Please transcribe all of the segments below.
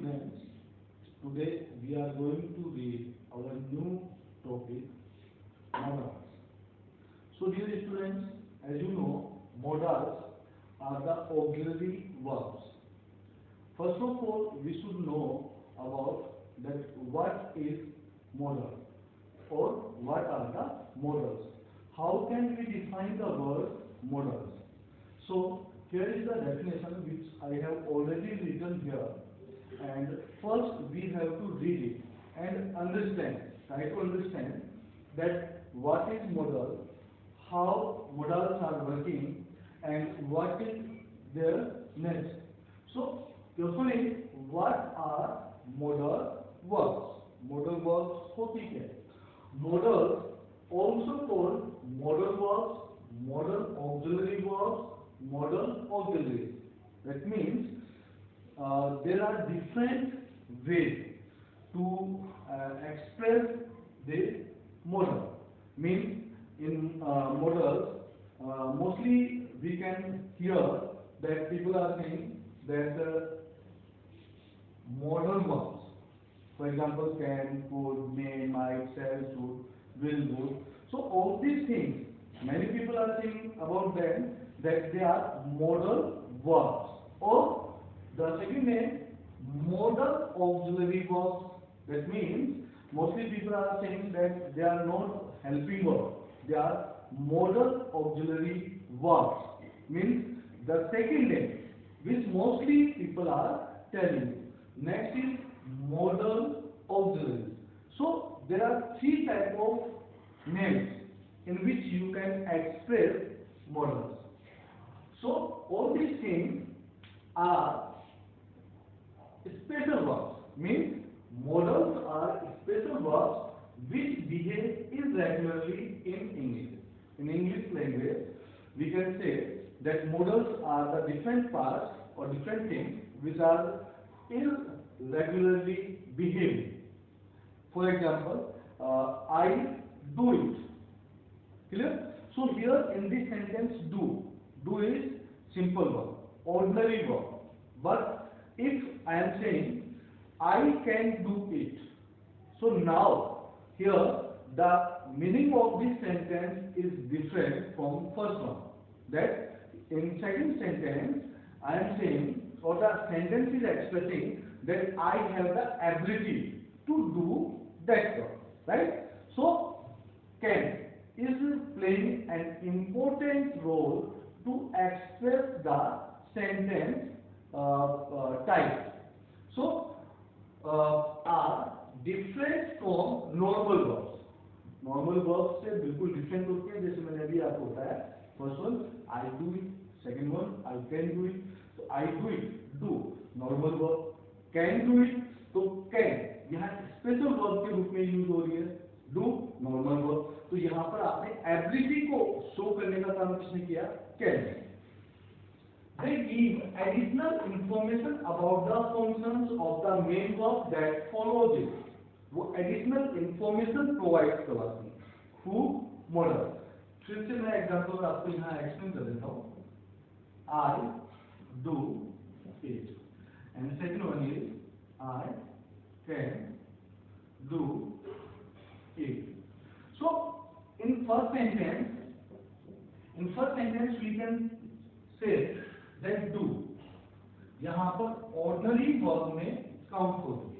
students, today we are going to read our new topic, modals. So dear students, as you know, modals are the auxiliary verbs. First of all, we should know about that what is modal or what are the modals. How can we define the word modals? So here is the definition which I have already written here, and first we have to read it and understand, try to understand that what is modal, how modals are working, and what is their next. So carefully, what are modal verbs? Modal verbs होती क्या है? Modals also called modal verbs, modal auxiliary verbs, modal auxiliaries. That means there are different ways to express the modal. Means in modals, mostly we can hear that people are saying that modal verbs. For example, can, could, may, might, shall, should, will, would. So all these things, many people are saying about them that they are modal verbs. Or the second name, modal auxiliary verbs. That means mostly people are saying that they are not helping verbs. They are modal auxiliary verbs. Means the second name, which mostly people are telling. Next is modal auxiliaries. So there are three types of names in which you can express modals. So all these things are special verbs. Means modals are special verbs which behave irregularly in English. In English language, we can say that modals are the different parts or different things which are irregularly behaving. For example, I do it. Clear? So here in this sentence, do is simple verb, ordinary verb. But if I am saying I can do it, so now here the meaning of this sentence is different from first one. That in second sentence I am saying, or the sentence is expressing that I have the ability to do that work, right? So can is playing an important role to express the sentence type. So are different from normal verbs. Normal verb से बिल्कुल different होते हैं. जैसे मैंने अभी आपको बताया, first one I do it, second one I can do it. तो I do it, do normal verb. Can do it, तो कैन यहाँ स्पेशल वर्ब के रूप में यूज हो रही है. Do normal verb. तो यहाँ पर आपने एबिलिटी को शो करने का काम किसने किया? Can. They give additional information about the functions of the main verb that follows it. वो एडिशनल इंफॉर्मेशन प्रोवाइड करवाती है. हु? मॉडल. फिर से मैं एग्जांपल आपको यहाँ एक्सप्लेन कर देता हूँ. I do it and second one is I can do it. So in first sentence we can say that do यहाँ पर ऑर्डिनरी वर्ब में काउंट होती है.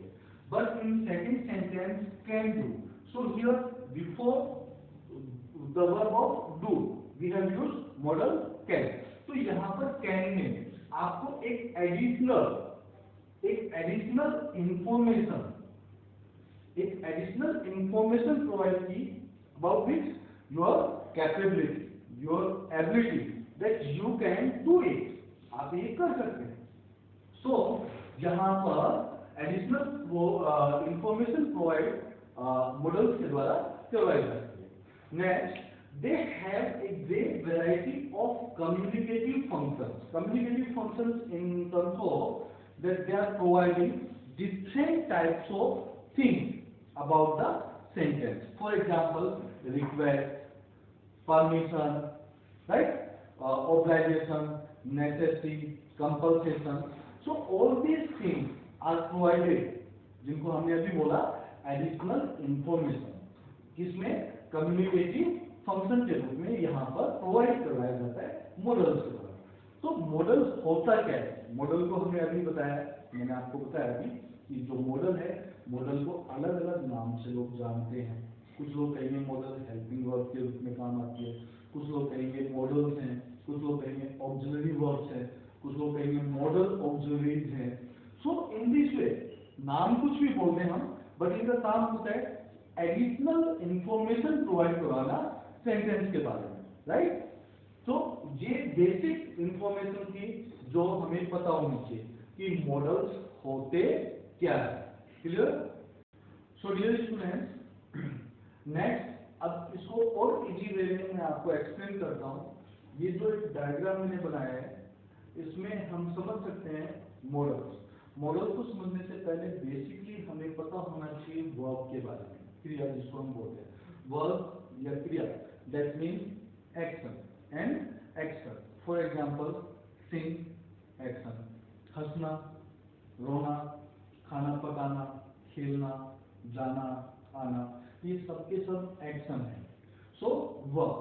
But in second sentence, can do. So here before the verb of do, we have used modal can. तो यहाँ पर can में आपको एक information provide की about which your capability, your ability that you can do it. आप ये कर सकते हैं. So यहाँ पर एडिशनल इंफॉर्मेशन प्रोवाइड मॉडल्स के द्वारा करवाई जाती है. Next, they have a great variety of communicative functions in terms of that they are providing different types of things about the sentence. For example, request, permission, right, obligation, necessity, compulsion. So all these things are provided, जिनको हमने अभी बोला additional information, किसमें communicative function के रूप में यहाँ पर प्रोवाइड करवाया जाता है मॉडल्स के द्वारा। तो मॉडल होता क्या है? मॉडल को हमने अभी बताया, मैंने आपको बताया अभी कि जो मॉडल है, मॉडल को अलग अलग नाम से लोग जानते हैं। कुछ लोग कहेंगे मॉडल हेल्पिंग वर्ब के रूप में काम आती है, कुछ लोग कहेंगे मॉडल्स हैं, कुछ लोग कहेंगे ऑक्सिलरी वर्ब्स हैं, कुछ लोग कहेंगे मॉडल ऑक्सिलरीज हैं। सो इन दिस वे नाम कुछ भी बोलते हैं हम, बट इनका काम होता है एडिशनल इंफॉर्मेशन प्रोवाइड करवाना सेंटेंस के बारे में, राइट? तो ये बेसिक इंफॉर्मेशन थी जो हमें पता होनी चाहिए कि मॉडल्स होते क्या है। Clear? So dear students, next अब इसको और इजी वे में मैं आपको एक्सप्लेन करता हूँ। ये जो एक डायग्राम मैंने बनाया है, इसमें हम समझ सकते हैं मॉडल्स। मॉडल को समझने से पहले बेसिकली हमें पता होना चाहिए वर्ब के बारे में, क्रिया जिसको हम बोलते हैं वर्ब या क्रिया, that means action and action. For example sing action, हंसना, रोना, खाना पकाना, खेलना, जाना, आना, ये सब के सब एक्शन है। सो वर्ब।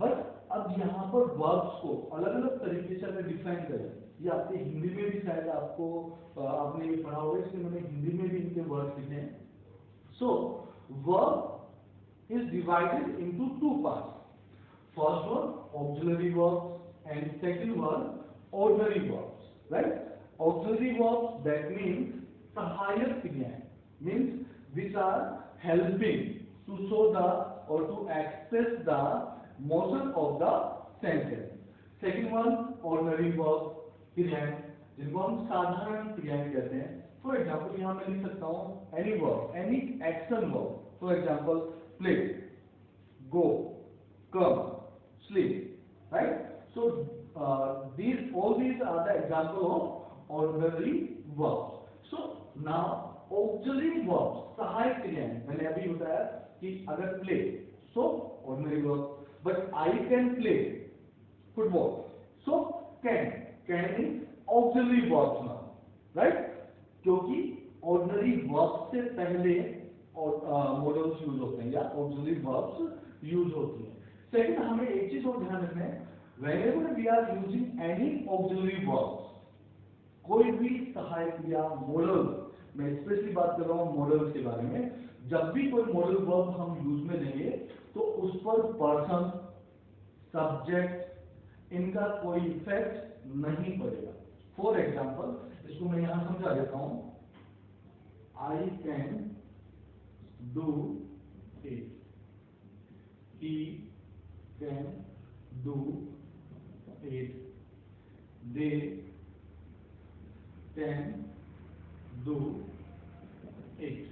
बट अब यहाँ पर वर्ब्स को अलग अलग तरीके से अगर डिफाइन करें, ये आपके हिंदी में भी शायद आपको आपने ये पढ़ा होगा, इसलिए मैंने हिंदी में भी इनके वर्ड्स लिखे हैं। So verb is divided into two parts. First one auxiliary verbs and second one ordinary verbs, right? Auxiliary verbs, that means सहायक क्रियाएं, means which are helping to show the or to express the motion of the sentence. Second one ordinary verb, क्रियाएं जिनको हम साधारण क्रियाएं कहते हैं। For example यहाँ मैं लिख सकता हूँ any verb, any action verb. For example play, go, come, sleep, right? So all these are the example of ordinary verbs. So now auxiliary verbs, सहायक क्रियाएं, मैंने अभी बताया कि अगर play, so ordinary verb, but I can play football, so can means auxiliary verbs now, right? क्योंकि ordinary verbs से पहले modals यूज होते हैं या auxiliary verbs यूज होती हैं। सेकंड, हमें एक चीज और ध्यान रखना है, whenever we are using any auxiliary verbs, कोई भी सहायक क्रिया मॉडल, मैं स्पेशली बात कर रहा हूँ मॉडल्स के बारे में, जब भी कोई मॉडल वर्ब हम यूज में लेंगे तो उस पर पर्सन, सब्जेक्ट, इनका कोई इफेक्ट नहीं पड़ेगा। फॉर एग्जाम्पल इसको मैं यहां समझा देता हूं, आई can do it, he can do it, they can do it.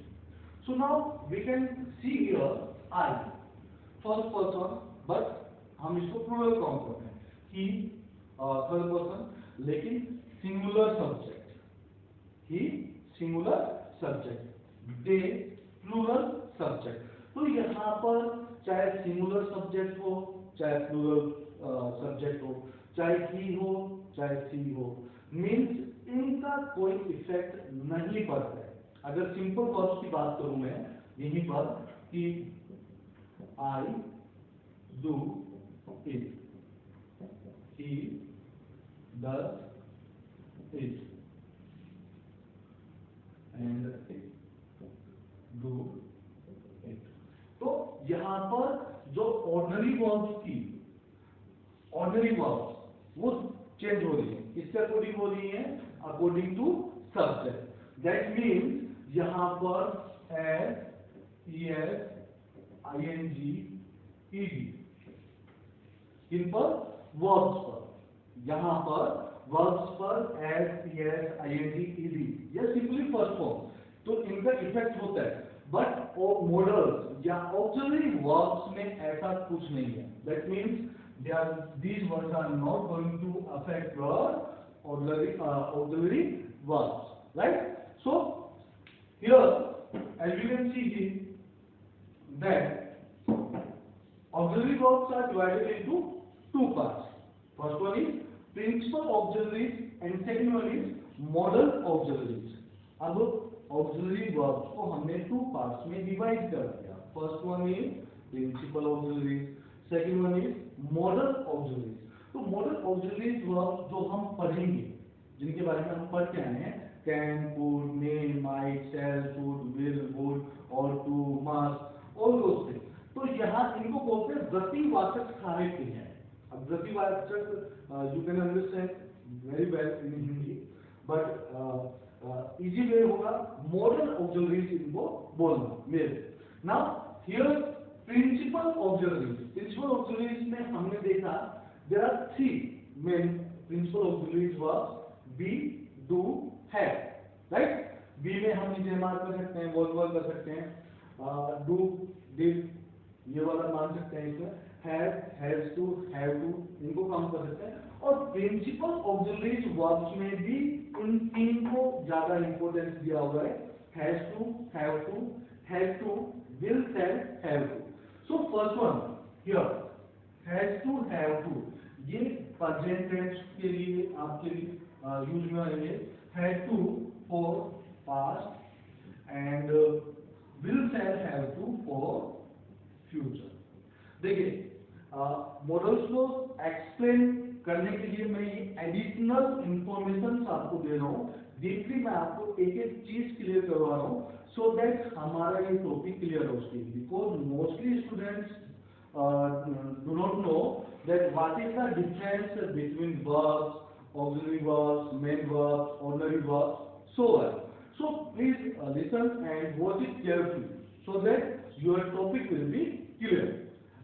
So now we can see here I, first person, but हम इसको प्लूरल काउंट करते हैं, he थर्ड पर्सन, लेकिन singular subject, he singular subject, they plural subject. तो यहाँ पर चाहे singular subject हो, चाहे प्लूरल सब्जेक्ट हो, चाहे ही हो, चाहे सी हो, मीन्स इनका कोई इफेक्ट नहीं पड़ता है। अगर सिंपल वर्ब्स की बात करूं मैं यहीं पर कि I do it, he does it, and do it. तो यहां पर जो ऑर्डिनरी वर्ब्स की ऑर्डिनरी वर्ब्स वो चेंज हो रही है, किसके अकॉर्डिंग हो रही है? According to subject. That means यहां पर एस, ईएस, आईएनजी, ईडी, इन पर वर्ब्स पर, यहां पर वर्ब्स पर एस, ईएस, आईएनजी, ईडी, या सिंपली फर्स्ट फॉर्म, तो इनका इफेक्ट होता है। बट मॉडल्स या ऑक्सिलरी वर्ब्स में ऐसा कुछ नहीं है। That means these words are not going to affect your auxiliary verbs, right? So here, as you can see here, that auxiliary verbs are divided into two parts. First one is principal auxiliaries and second one is modal auxiliaries. अब auxiliary verbs को हमने two parts में divide कर दिया। First one is principal auxiliaries, second one is modal auxiliaries. तो modal auxiliaries verbs जो हम पढ़ेंगे, जिनके बारे में हम पढ़ के आए हैं, can, could, may, might, shall, should, will, would, ought to, must, all those things. तो यहाँ इनको बोलते हैं व्रतिवाचक सहायक क्रियाएं। अब व्रतिवाचक you can understand very well in Hindi, but easy way होगा मॉडल ऑक्सिलरीज इनको बोलना मेरे। Now here principal auxiliaries. Principal auxiliaries में हमने देखा there are three main principal auxiliaries verbs, be, do, have, right. Be में हम इसे मार्क कर सकते हैं, वर्ब कर सकते हैं, डू, डिड, ये वाला मान सकते हैं इसमें, have, has to, have to, इनको काम कर सकते हैं। और प्रिंसिपल ऑक्सिलरीज वर्ब्स में भी इन तीन को ज्यादा इंपॉर्टेंस दिया हुआ है, has to, have to, has to, will, shall, have to. So first one here has to, have to, ये प्रेजेंट टेंस के लिए आपके लिए यूज में आएंगे। Had to for past and will shall have to for future. देखिए modals को explain करने के लिए मैं ये एडिशनल इंफॉर्मेशन आपको दे रहा हूँ। डीपली मैं आपको एक एक चीज क्लियर करवा रहा हूँ, सो दैट हमारा ये टॉपिक क्लियर हो सके। Because mostly students do not know that what is the difference between verbs, auxiliary verbs, main verbs, ordinary verbs, so on. So please listen and watch it carefully so that your topic will be clear.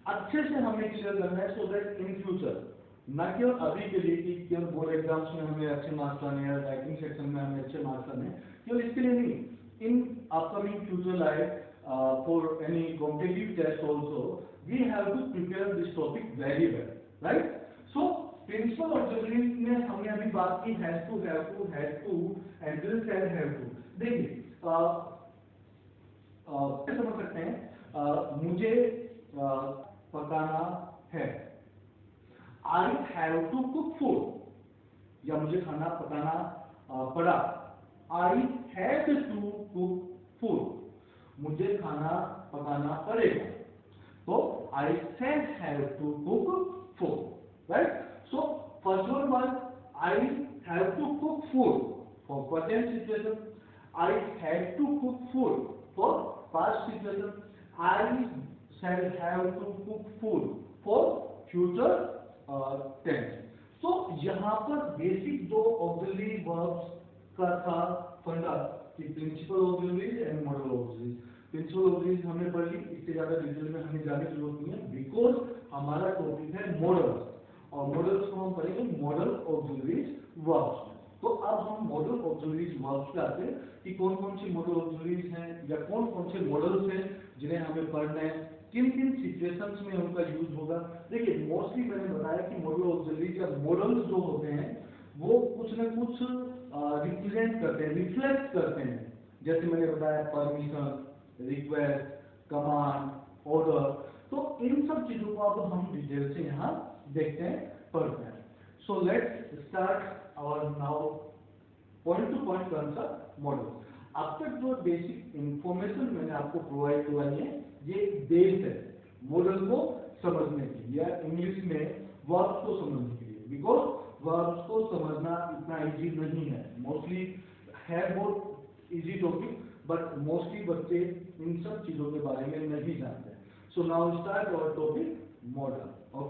अच्छे से हमें clear करना है so that in future, न केवल अभी के लिए कि केवल बोर्ड एग्जाम्स में हमें अच्छे मार्क्स लाने हैं, राइटिंग सेक्शन में हमें अच्छे मार्क्स लाने हैं, केवल इसके लिए नहीं, in upcoming future life for any competitive test also, we have to prepare this topic very well, right? So principal auxiliaries में हमने अभी बात की has to, have to, had to and will, shall, have to। देखिए कैसे समझ सकते हैं, मुझे पकाना है, I have to cook food, या मुझे खाना पकाना पड़ा, I had to cook food, मुझे खाना पकाना पड़ेगा, तो I shall have to cook food, right? So first one I have to cook food for present situation, I had to cook food for past situation, I shall have to cook food for future tense। तो यहाँ पर basic दो auxiliary verbs का था फंडा कि principal auxiliaries and modal auxiliaries. Principal auxiliaries हमने पढ़ ली, इससे ज्यादा डिटेल में हमें जाने की जरूरत नहीं है, बिकॉज हमारा टॉपिक है मॉडल्स, और मॉडल्स को हम पढ़ेंगे मॉडल ऑक्सिलरीज वर्ब्स। तो अब हम मॉडल ऑक्सिलरीज वर्ब्स पे आते हैं कि कौन कौन सी मॉडल ऑक्सिलरीज हैं या कौन कौन से मॉडल्स हैं जिन्हें हमें पढ़ना है, किन किन सिचुएशंस में उनका यूज होगा। देखिए मोस्टली मैंने बताया कि मॉडल ऑक्सिलरीज या मॉडल्स जो होते हैं वो कुछ न कुछ रिप्रेजेंट करते हैं, रिफ्लेक्ट करते हैं। जैसे मैंने बताया परमिशन, रिक्वेस्ट, कमांड, ऑर्डर, तो इन सब चीजों को अब हम डिटेल से यहाँ देखते हैं, पढ़ते हैं। सो लेट्स स्टार्ट और now point two point concept model. अब तक जो बेसिक इंफॉर्मेशन मैंने आपको प्रोवाइड करवाई है ये बेस है मॉडल को समझने के लिए, या इंग्लिश में वर्ब्स को समझने के लिए, बिकॉज वर्ब्स को समझना इतना इजी नहीं है। मोस्टली है बहुत इजी टॉपिक, बट मोस्टली बच्चे इन सब चीजों के बारे में नहीं जानते। So now start our topic modal. Okay.